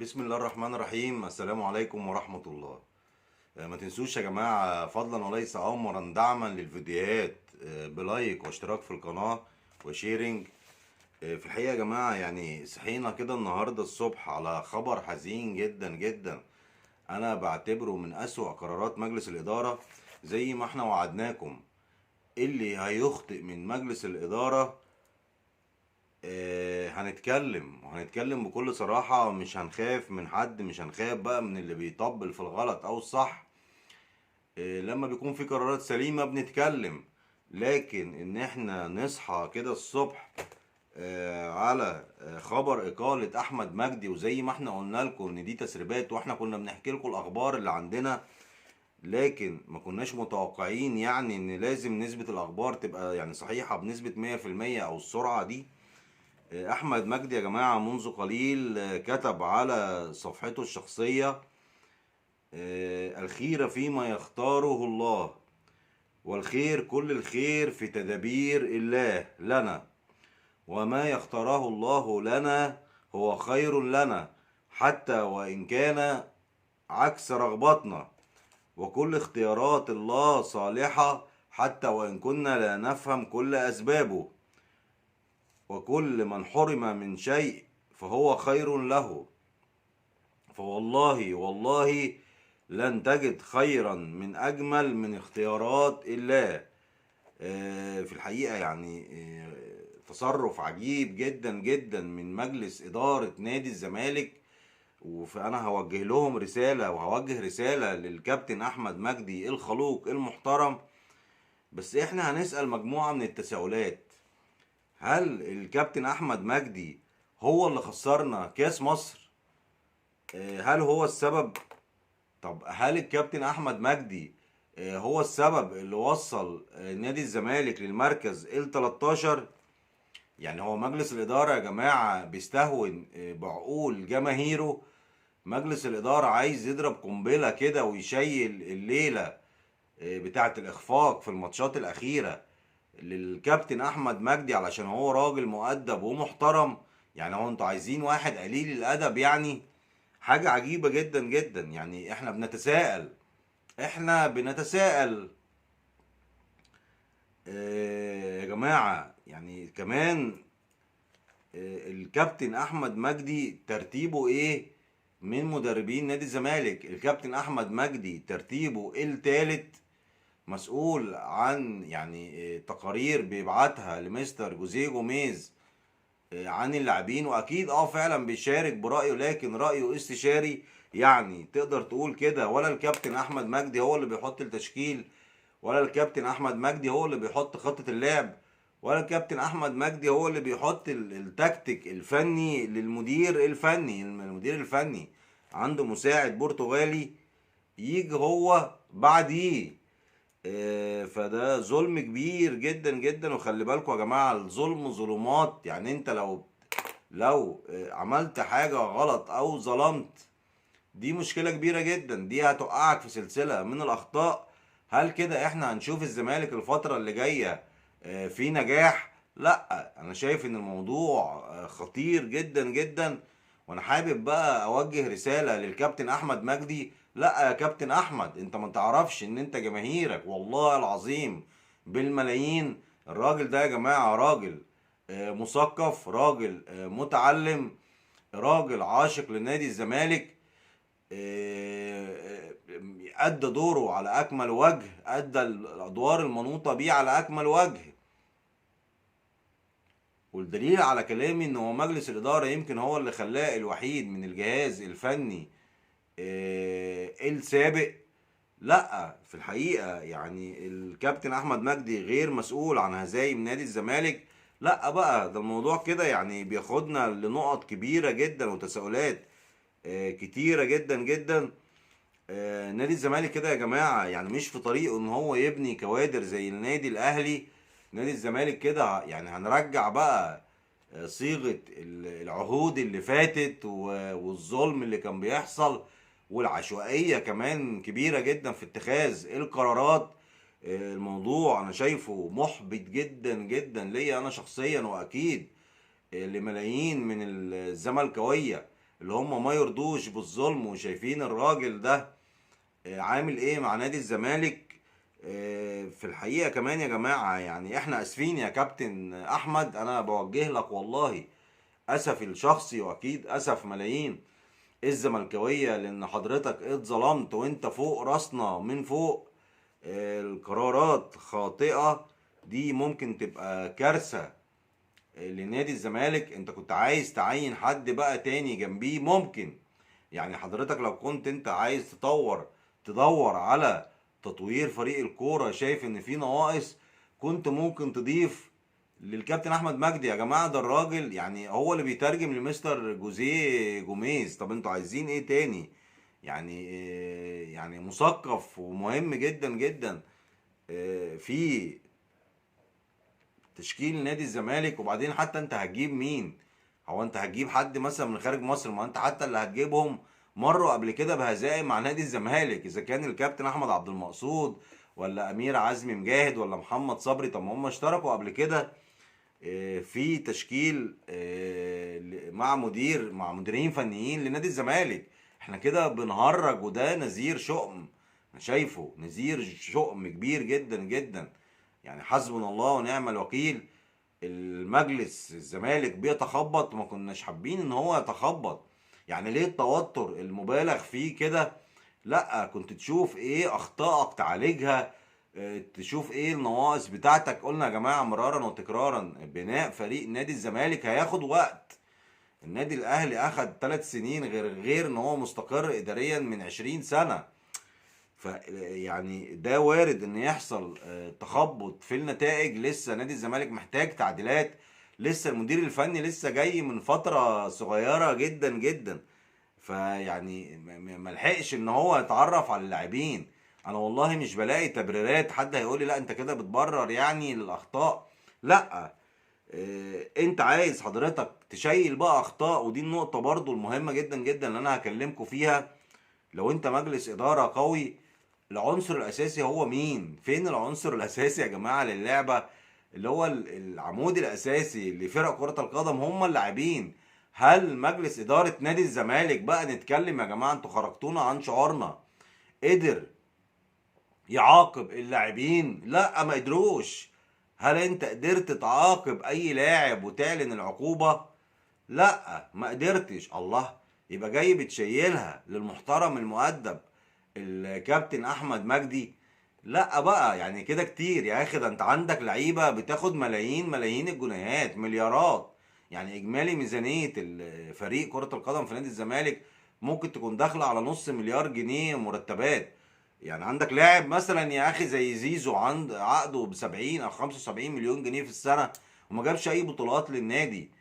بسم الله الرحمن الرحيم. السلام عليكم ورحمة الله. ما تنسوش يا جماعة، فضلا وليس أمرا، دعما للفيديوهات بلايك واشتراك في القناة وشيرنج. في الحقيقة يا جماعة، يعني صحينا كده النهاردة الصبح على خبر حزين جدا جدا. أنا بعتبره من أسوأ قرارات مجلس الإدارة. زي ما احنا وعدناكم، اللي هيخطئ من مجلس الإدارة هنتكلم بكل صراحة، مش هنخاف من حد، مش هنخاف بقى من اللي بيطبل في الغلط أو الصح. لما بيكون في قرارات سليمة بنتكلم، لكن إن احنا نصحى كده الصبح على خبر إقالة أحمد مجدي، وزي ما احنا قلنا لكم إن دي تسريبات، واحنا كنا بنحكي لكم الأخبار اللي عندنا، لكن ما كناش متوقعين يعني إن لازم نسبة الأخبار تبقى يعني صحيحة بنسبة 100% أو السرعة دي. احمد مجدي يا جماعة منذ قليل كتب على صفحته الشخصية: الخير فيما يختاره الله، والخير كل الخير في تدابير الله لنا، وما يختاره الله لنا هو خير لنا، حتى وإن كان عكس رغبتنا، وكل اختيارات الله صالحة، حتى وإن كنا لا نفهم كل أسبابه، وكل من حرم من شيء فهو خير له، فوالله والله لن تجد خيرا من أجمل من اختيارات الله. في الحقيقة يعني تصرف عجيب جدا جدا من مجلس إدارة نادي الزمالك. فأنا هوجه لهم رسالة، وهوجه رسالة للكابتن أحمد مجدي الخلوق المحترم. بس احنا هنسأل مجموعة من التساؤلات. هل الكابتن أحمد مجدي هو اللي خسرنا كاس مصر؟ هل هو السبب؟ طب هل الكابتن احمد مجدي هو السبب اللي وصل نادي الزمالك للمركز ال 13؟ يعني هو مجلس الاداره يا جماعه بيستهون بعقول جماهيره. مجلس الاداره عايز يضرب قنبله كده ويشيل الليله بتاعه الاخفاق في الماتشات الاخيره للكابتن احمد مجدي علشان هو راجل مؤدب ومحترم. يعني هو انتوا عايزين واحد قليل الادب؟ يعني حاجه عجيبه جدا جدا. يعني احنا بنتساءل يا جماعة. يعني كمان الكابتن احمد مجدي ترتيبه ايه من مدربين نادي الزمالك؟ الكابتن احمد مجدي ترتيبه التالت، مسؤول عن يعني تقارير بيبعتها لمستر جوزيه جوميز عن اللاعبين، واكيد فعلا بيشارك برأيه، لكن رأيه استشاري. يعني تقدر تقول كده، ولا الكابتن احمد مجدي هو اللي بيحط التشكيل، ولا الكابتن احمد مجدي هو اللي بيحط خطة اللعب، ولا الكابتن احمد مجدي هو اللي بيحط التكتيك الفني للمدير الفني. المدير الفني عنده مساعد برتغالي يجي هو بعديه. فده ظلم كبير جدا جدا. وخلي بالكم يا جماعة، الظلم ظلمات. يعني انت لو عملت حاجة غلط او ظلمت، دي مشكلة كبيرة جدا، دي هتوقعك في سلسلة من الأخطاء. هل كده احنا هنشوف الزمالك الفترة اللي جاية في نجاح؟ لا، أنا شايف إن الموضوع خطير جدا جدا. وأنا حابب بقى أوجه رسالة للكابتن أحمد مجدي: لا يا كابتن أحمد، أنت ما تعرفش إن أنت جماهيرك والله العظيم بالملايين. الراجل ده يا جماعة راجل مثقف، راجل متعلم، راجل عاشق لنادي الزمالك. أدى دوره على أكمل وجه، أدى الأدوار المنوطة بيه على أكمل وجه. والدليل على كلامي إن هو مجلس الإدارة يمكن هو اللي خلاه الوحيد من الجهاز الفني السابق. لا، في الحقيقة يعني الكابتن أحمد مجدي غير مسؤول عن هزايم نادي الزمالك. لا بقى، ده الموضوع كده يعني بياخدنا لنقط كبيرة جدا وتساؤلات كتيرة جدا جدا. نادي الزمالك كده يا جماعة يعني مش في طريقه ان هو يبني كوادر زي النادي الاهلي. نادي الزمالك كده يعني هنرجع بقى صيغة العهود اللي فاتت والظلم اللي كان بيحصل، والعشوائية كمان كبيرة جدا في اتخاذ القرارات. الموضوع انا شايفه محبط جدا جدا ليا انا شخصيا، واكيد لملايين من الزملكاوية. اللي هم ما يرضوش بالظلم وشايفين الراجل ده عامل ايه مع نادي الزمالك. في الحقيقة كمان يا جماعة، يعني احنا اسفين يا كابتن احمد، انا بوجه لك والله اسفي الشخصي واكيد اسف ملايين الزملكاوية، لان حضرتك اتظلمت وانت فوق راسنا من فوق. القرارات خاطئة دي ممكن تبقى كارثة لنادي الزمالك. انت كنت عايز تعين حد بقى تاني جنبيه ممكن، يعني حضرتك لو كنت انت عايز تدور على تطوير فريق الكورة، شايف ان في نواقص، كنت ممكن تضيف للكابتن احمد مجدي. يا جماعة ده الراجل يعني هو اللي بيترجم لمستر جوزيه جوميز، طب انتوا عايزين ايه تاني؟ يعني مثقف ومهم جدا جدا في تشكيل نادي الزمالك. وبعدين حتى انت هتجيب مين؟ هو انت هتجيب حد مثلا من خارج مصر؟ ما انت حتى اللي هتجيبهم مروا قبل كده بهزائم مع نادي الزمالك، اذا كان الكابتن احمد عبد المقصود ولا امير عزمي مجاهد ولا محمد صبري. طب ما هم اشتركوا قبل كده في تشكيل مع مديرين فنيين لنادي الزمالك. احنا كده بنهرج، وده نذير شؤم. انا شايفه نذير شؤم كبير جدا جدا. يعني حسبنا الله ونعم الوكيل. المجلس الزمالك بيتخبط، ما كناش حابين ان هو يتخبط. يعني ليه التوتر المبالغ فيه كده؟ لا، كنت تشوف ايه اخطائك تعالجها، تشوف ايه النواقص بتاعتك. قلنا يا جماعة مرارا وتكرارا، بناء فريق نادي الزمالك هياخد وقت. النادي الاهلي اخد 3 سنين، غير ان هو مستقر اداريا من 20 سنة. ف يعني ده وارد ان يحصل تخبط في النتائج. لسه نادي الزمالك محتاج تعديلات، لسه المدير الفني لسه جاي من فترة صغيرة جدا جدا، فيعني ملحقش ان هو يتعرف على اللاعبين. انا والله مش بلاقي تبريرات. حد هيقول لي لا انت كده بتبرر يعني للاخطاء. لا، انت عايز حضرتك تشيل بقى اخطاء، ودي النقطة برضو المهمة جدا جدا اللي انا هكلمكم فيها. لو انت مجلس ادارة قوي، العنصر الاساسي هو مين؟ فين العنصر الاساسي يا جماعة للعبة؟ اللي هو العمود الاساسي لفرق كرة القدم هم اللاعبين. هل مجلس ادارة نادي الزمالك بقى، نتكلم يا جماعة، انتوا خرجتونا عن شعورنا، قدر يعاقب اللاعبين؟ لا، ما قدروش. هل انت قدرت تعاقب اي لاعب وتعلن العقوبة؟ لا، ما قدرتش. الله، يبقى جاي بتشيلها للمحترم المؤدب الكابتن احمد مجدي؟ لا بقى، يعني كده كتير يا اخي. ده انت عندك لعيبه بتاخد ملايين ملايين الجنيهات، مليارات. يعني اجمالي ميزانيه فريق كره القدم في نادي الزمالك ممكن تكون داخله على نص مليار جنيه مرتبات. يعني عندك لاعب مثلا يا اخي زي زيزو، عند عقده ب 70 او 75 مليون جنيه في السنه وما جابش اي بطولات للنادي.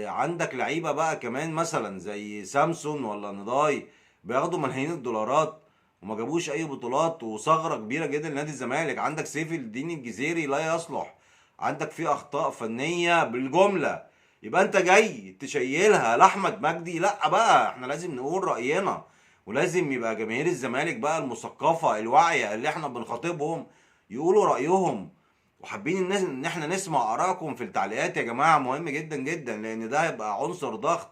عندك لعيبه بقى كمان مثلا زي سامسون ولا نضاي بياخدوا ملايين الدولارات وما جابوش اي بطولات، وثغره كبيره جدا لنادي الزمالك. عندك سيف الدين الجزيري لا يصلح. عندك فيه اخطاء فنيه بالجمله. يبقى انت جاي تشيلها لاحمد مجدي؟ لا بقى، احنا لازم نقول راينا، ولازم يبقى جماهير الزمالك بقى المثقفه الواعيه اللي احنا بنخاطبهم يقولوا رايهم. وحابين الناس ان احنا نسمع ارائكم في التعليقات يا جماعه، مهم جدا جدا، لان ده هيبقى عنصر ضغط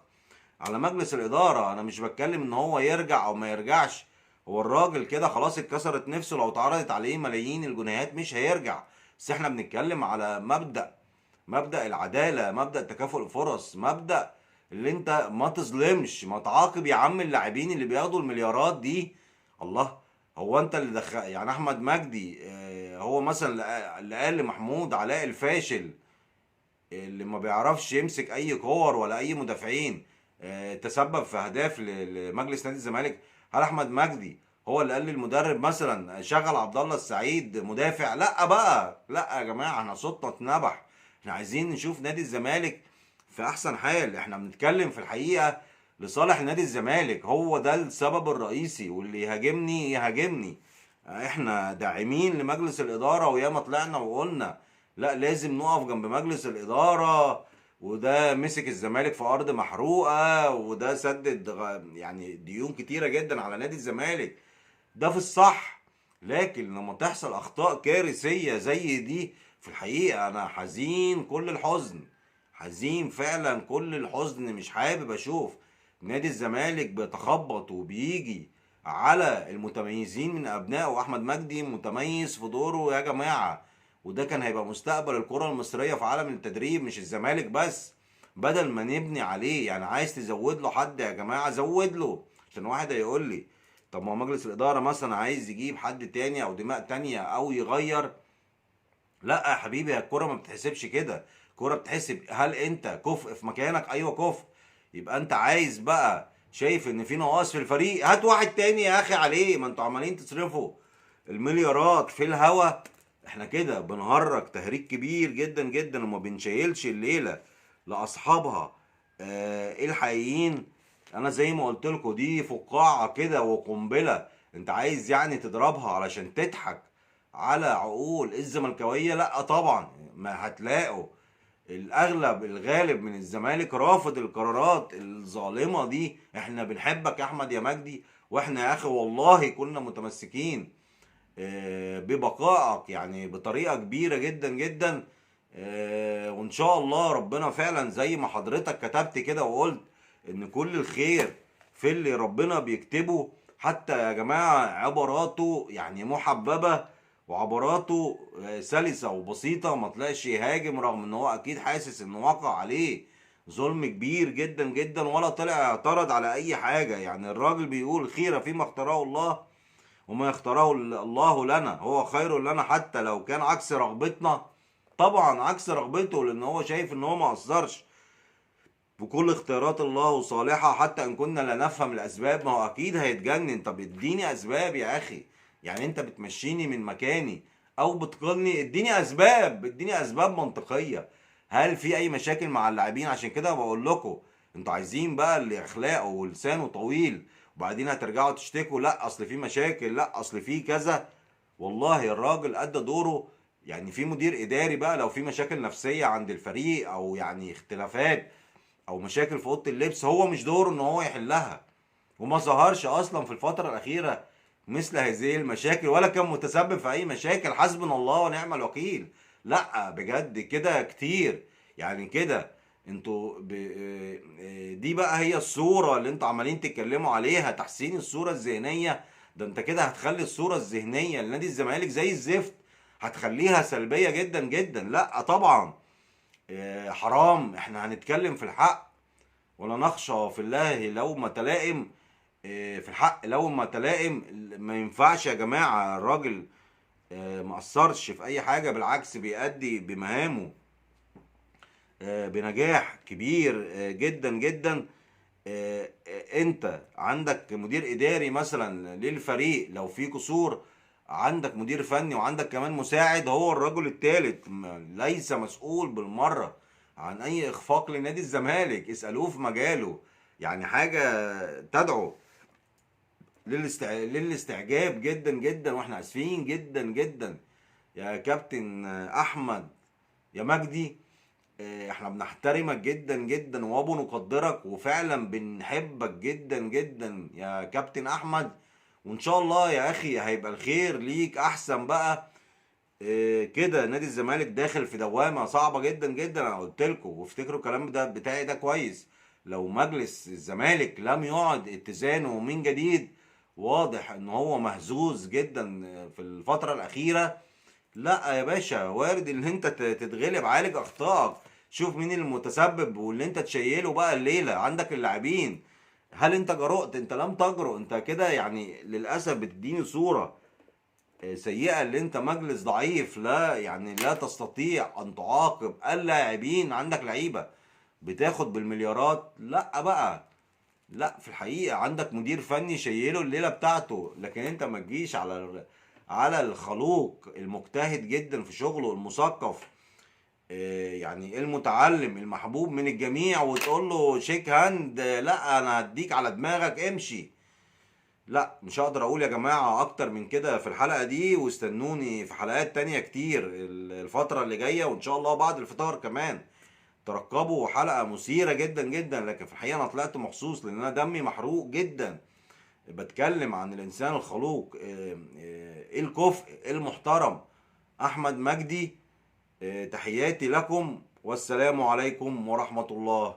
على مجلس الاداره. انا مش بتكلم ان هو يرجع او ما يرجعش، هو الراجل كده خلاص اتكسرت نفسه، لو اتعرضت عليه ملايين الجنيهات مش هيرجع. بس احنا بنتكلم على مبدأ العدالة، مبدأ تكافؤ الفرص، مبدأ اللي انت ما تظلمش، ما تعاقب يا عم اللاعبين اللي بياخدوا المليارات دي. الله، هو انت اللي دخل يعني احمد مجدي هو مثلا اللي قال لمحمود علاء الفاشل اللي ما بيعرفش يمسك اي كور ولا اي مدافعين تسبب في اهداف لمجلس نادي الزمالك؟ هل احمد مجدي هو اللي قال للمدرب مثلا شغل عبد الله السعيد مدافع؟ لا بقى، لا يا جماعه، احنا صوتنا اتنبح. احنا عايزين نشوف نادي الزمالك في احسن حال. احنا بنتكلم في الحقيقه لصالح نادي الزمالك، هو ده السبب الرئيسي، واللي يهاجمني يهاجمني. احنا داعمين لمجلس الاداره، وياما طلعنا وقلنا لا لازم نقف جنب مجلس الإدارة، وده مسك الزمالك في أرض محروقة، وده سدد يعني ديون كتيرة جدا على نادي الزمالك. ده في الصح. لكن لما تحصل أخطاء كارثية زي دي، في الحقيقة أنا حزين كل الحزن، حزين فعلا كل الحزن. مش حابب أشوف نادي الزمالك بيتخبط وبيجي على المتميزين من ابنائه، واحمد مجدي متميز في دوره يا جماعه، وده كان هيبقى مستقبل الكره المصريه في عالم التدريب مش الزمالك بس. بدل ما نبني عليه، يعني عايز تزود له حد يا جماعه زود له. عشان واحد هيقول لي طب ما هو مجلس الاداره مثلا عايز يجيب حد تاني او دماء تانية او يغير. لا يا حبيبي، هي الكوره ما بتحسبش كده. الكوره بتحسب هل انت كفء في مكانك؟ ايوه كفء. يبقى انت عايز بقى شايف ان في نقص في الفريق، هات واحد تاني يا اخي عليه. ما انتوا عمالين تصرفوا المليارات في الهوا. احنا كده بنهرج تهريج كبير جدا جدا، وما بنشيلش الليله لاصحابها الحقيقيين. انا زي ما قلت لكم دي فقاعه كده وقنبله، انت عايز يعني تضربها علشان تضحك على عقول الزملكاويه؟ لا طبعا، ما هتلاقوا الاغلب الغالب من الزمالك رافض القرارات الظالمه دي. احنا بنحبك يا احمد يا مجدي، واحنا يا اخي والله كنا متمسكين ببقائك يعني بطريقه كبيره جدا جدا. وان شاء الله ربنا فعلا زي ما حضرتك كتبت كده وقلت ان كل الخير في اللي ربنا بيكتبه. حتى يا جماعه عباراته يعني محببه، وعباراته سلسه وبسيطه، ما طلعش يهاجم رغم ان هو اكيد حاسس ان وقع عليه ظلم كبير جدا جدا، ولا طلع اعترض على اي حاجه. يعني الراجل بيقول خير فيما اختاره الله وما يختاره الله لنا هو خير لنا، حتى لو كان عكس رغبتنا. طبعا عكس رغبته، لان هو شايف ان هو ما قصرش وكل اختيارات الله صالحة حتى ان كنا لا نفهم الاسباب. ما هو اكيد هيتجنن. طب اديني اسباب يا اخي، يعني انت بتمشيني من مكاني او بتقلني، اديني اسباب، اديني اسباب منطقية. هل في اي مشاكل مع اللاعبين؟ عشان كده بقول لكم انتوا عايزين بقى اللي اخلاقه ولسانه طويل وبعدين هترجعوا تشتكوا لا اصل في مشاكل، لا اصل في كذا. والله الراجل ادى دوره. يعني في مدير اداري بقى لو في مشاكل نفسية عند الفريق او يعني اختلافات او مشاكل في اوضه اللبس، هو مش دوره ان هو يحلها. وما ظهرش اصلا في الفتره الاخيره مثل هذه المشاكل، ولا كان متسبب في اي مشاكل. حسبنا الله ونعم الوكيل. لا بجد كده كتير. يعني كده انتوا دي بقى هي الصوره اللي انتوا عمالين تتكلموا عليها، تحسين الصوره الذهنيه. ده انت كده هتخلي الصوره الذهنيه لنادي الزمالك زي الزفت، هتخليها سلبيه جدا جدا. لا طبعا حرام. احنا هنتكلم في الحق ولا نخشى في الله لومة لائم. في الحق لومة لائم. ما ينفعش يا جماعة. الراجل ما قصرش في اي حاجة، بالعكس بيأدي بمهامه بنجاح كبير جدا جدا. انت عندك مدير اداري مثلا للفريق، لو في قصور عندك مدير فني وعندك كمان مساعد، هو الرجل الثالث ليس مسؤول بالمرة عن اي اخفاق لنادي الزمالك. اسألوه في مجاله. يعني حاجة تدعو للاستعجاب جدا جدا، واحنا اسفين جدا جدا يا كابتن احمد يا مجدي. احنا بنحترمك جدا جدا وبنقدرك وفعلا بنحبك جدا جدا يا كابتن احمد. وان شاء الله يا اخي هيبقى الخير ليك احسن بقى. كده نادي الزمالك داخل في دوامه صعبه جدا جدا. انا قلت لكم وافتكروا الكلام ده بتاعي ده كويس. لو مجلس الزمالك لم يعد اتزانه من جديد، واضح ان هو مهزوز جدا في الفتره الاخيره. لا يا باشا، وارد ان انت تتغلب. عالج اخطائك، شوف مين المتسبب واللي انت تشيله بقى الليله. عندك اللاعبين، هل انت جرؤت؟ انت لم تجرؤ. انت كده يعني للاسف بتديني صوره سيئه اللي انت مجلس ضعيف، لا يعني لا تستطيع ان تعاقب اللاعبين. عندك لعيبه بتاخد بالمليارات. لا بقى، لا في الحقيقه عندك مدير فني شيله الليله بتاعته، لكن انت ما تجيش على الخلوق المجتهد جدا في شغله المثقف يعني المتعلم المحبوب من الجميع وتقول له شيك هاند لا انا هديك على دماغك امشي. لا مش هقدر اقول يا جماعة اكتر من كده في الحلقة دي، واستنوني في حلقات تانية كتير الفترة اللي جاية، وان شاء الله بعد الفطار كمان ترقبوا حلقة مثيرة جدا جدا. لكن في الحقيقة انا طلعت مخصوص لان انا دمي محروق جدا بتكلم عن الانسان الخلوق الكفء المحترم احمد مجدي. تحياتي لكم والسلام عليكم ورحمة الله.